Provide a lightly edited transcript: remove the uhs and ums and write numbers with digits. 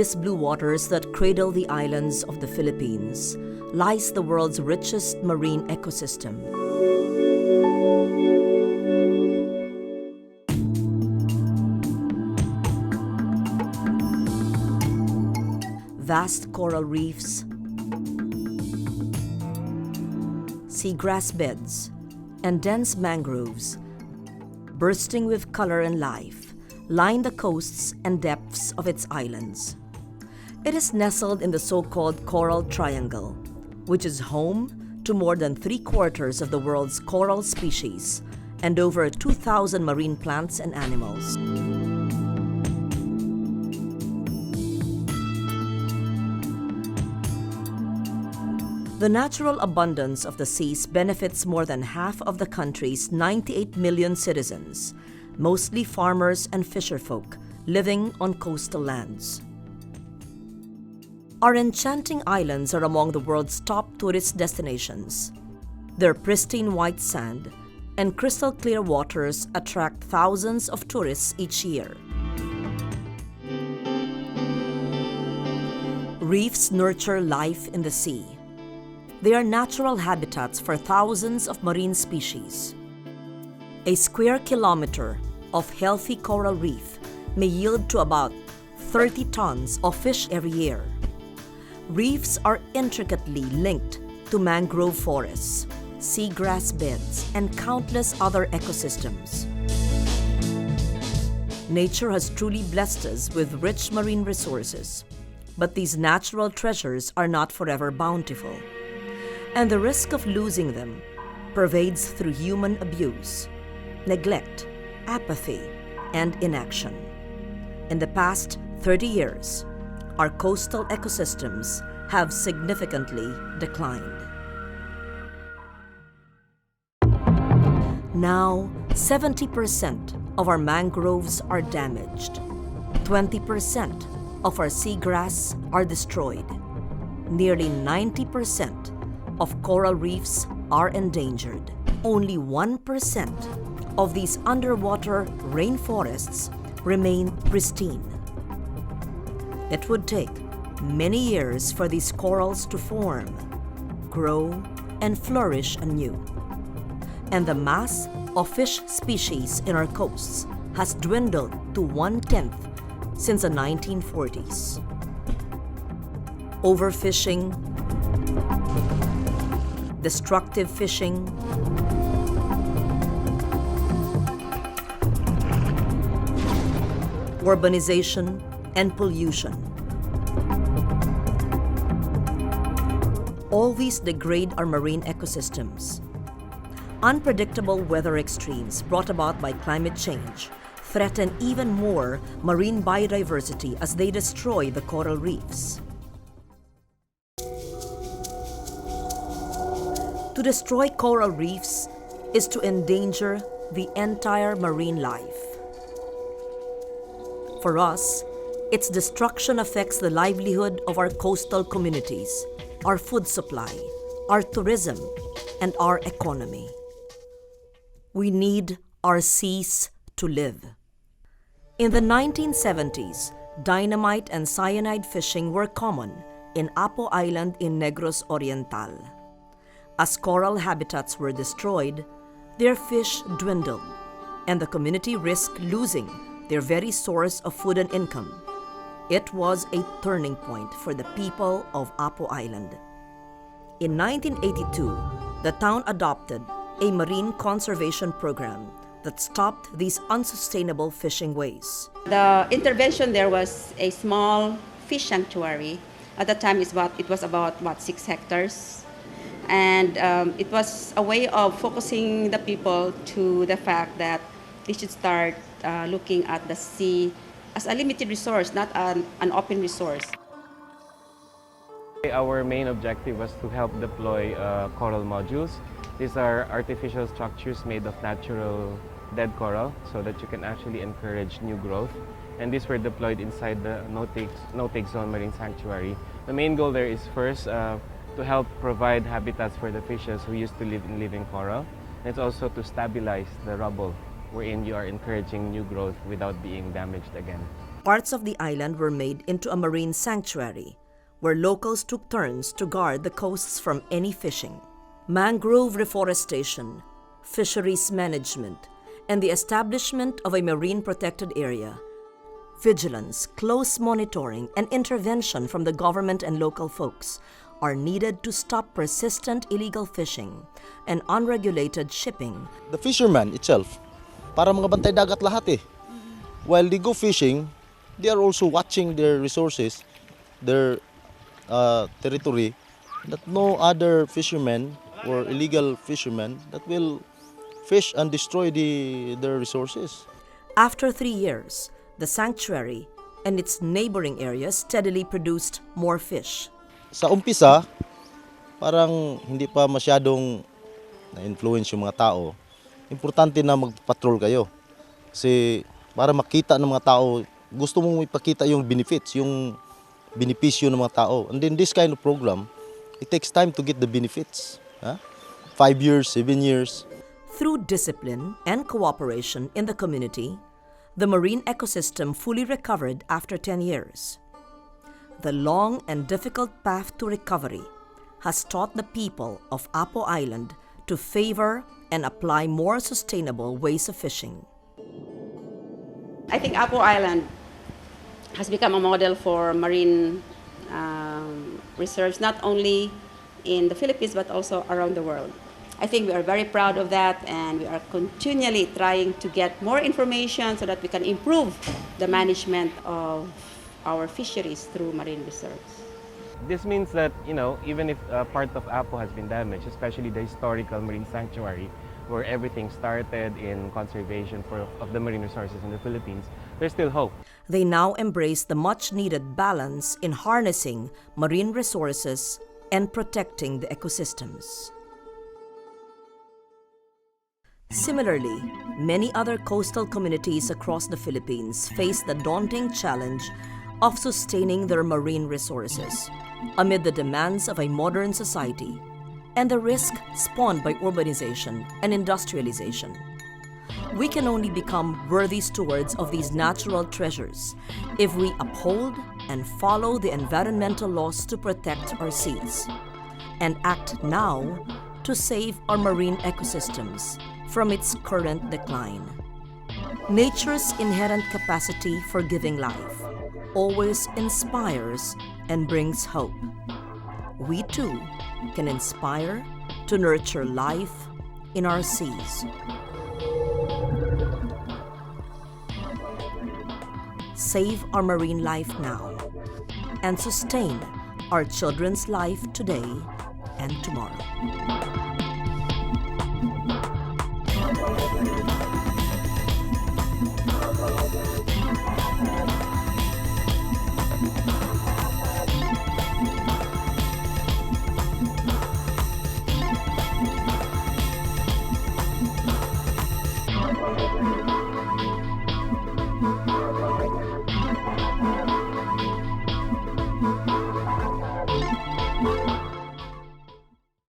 mysterious blue waters that cradle the islands of the Philippines lies the world's richest marine ecosystem. Vast coral reefs, seagrass beds, and dense mangroves, bursting with color and life, line the coasts and depths of its islands. It is nestled in the so-called Coral Triangle, which is home to more than 3/4 of the world's coral species and over 2,000 marine plants and animals. The natural abundance of the seas benefits more than half of the country's 98 million citizens, mostly farmers and fisherfolk living on coastal lands. Our enchanting islands are among the world's top tourist destinations. Their pristine white sand and crystal clear waters attract thousands of tourists each year. Reefs nurture life in the sea. They are natural habitats for thousands of marine species. A square kilometer of healthy coral reef may yield to about 30 tons of fish every year. Reefs are intricately linked to mangrove forests, seagrass beds, and countless other ecosystems. Nature has truly blessed us with rich marine resources, but these natural treasures are not forever bountiful, and the risk of losing them pervades through human abuse, neglect, apathy, and inaction. In the past 30 years, our coastal ecosystems have significantly declined. Now, 70% of our mangroves are damaged. 20% of our seagrass are destroyed. Nearly 90% of coral reefs are endangered. Only 1% of these underwater rainforests remain pristine. It would take many years for these corals to form, grow, and flourish anew. And the mass of fish species in our coasts has dwindled to 1/10 since the 1940s. Overfishing, destructive fishing, urbanization, and pollution. All these degrade our marine ecosystems. Unpredictable weather extremes brought about by climate change threaten even more marine biodiversity as they destroy the coral reefs. To destroy coral reefs is to endanger the entire marine life. For us, its destruction affects the livelihood of our coastal communities, our food supply, our tourism, and our economy. We need our seas to live. In the 1970s, dynamite and cyanide fishing were common in Apo Island in Negros Oriental. As coral habitats were destroyed, their fish dwindled, and the community risked losing their very source of food and income. It was a turning point for the people of Apo Island. In 1982, the town adopted a marine conservation program that stopped these unsustainable fishing ways. The intervention there was a small fish sanctuary. At the time, it was about 6 hectares. And it was a way of focusing the people to the fact that they should start looking at the sea as a limited resource, not an open resource. Our main objective was to help deploy coral modules. These are artificial structures made of natural dead coral so that you can actually encourage new growth. And these were deployed inside the no-take zone marine sanctuary. The main goal there is first to help provide habitats for the fishes who used to live in living coral. And it's also to stabilize the rubble, wherein you are encouraging new growth without being damaged again. Parts of the island were made into a marine sanctuary, where locals took turns to guard the coasts from any fishing. Mangrove reforestation, fisheries management, and the establishment of a marine protected area, vigilance, close monitoring, and intervention from the government and local folks are needed to stop persistent illegal fishing and unregulated shipping. The fisherman itself, para mga bantay dagat lahat eh. While they go fishing, they are also watching their resources, their territory, that no other fishermen or illegal fishermen that will fish and destroy their resources. After 3 years, the sanctuary and its neighboring areas steadily produced more fish. Sa umpisa, parang hindi pa masyadong na-influence yung mga tao. Importante na magpatrol kayo. Kasi para makita ng mga tao, gusto mong ipakita yung benefits, yung benepisyo ng mga tao. And then this kind of program, it takes time to get the benefits. 5 years, 7 years. Through discipline and cooperation in the community, the marine ecosystem fully recovered after 10 years. The long and difficult path to recovery has taught the people of Apo Island to favor and apply more sustainable ways of fishing. I think Apo Island has become a model for marine reserves, not only in the Philippines but also around the world. I think we are very proud of that, and we are continually trying to get more information so that we can improve the management of our fisheries through marine reserves. This means that, even if part of Apo has been damaged, especially the historical marine sanctuary, where everything started in conservation of the marine resources in the Philippines, there's still hope. They now embrace the much-needed balance in harnessing marine resources and protecting the ecosystems. Similarly, many other coastal communities across the Philippines face the daunting challenge of sustaining their marine resources amid the demands of a modern society and the risk spawned by urbanization and industrialization. We can only become worthy stewards of these natural treasures if we uphold and follow the environmental laws to protect our seas and act now to save our marine ecosystems from its current decline. Nature's inherent capacity for giving life always inspires and brings hope. We too can inspire to nurture life in our seas. Save our marine life now and sustain our children's life today and tomorrow.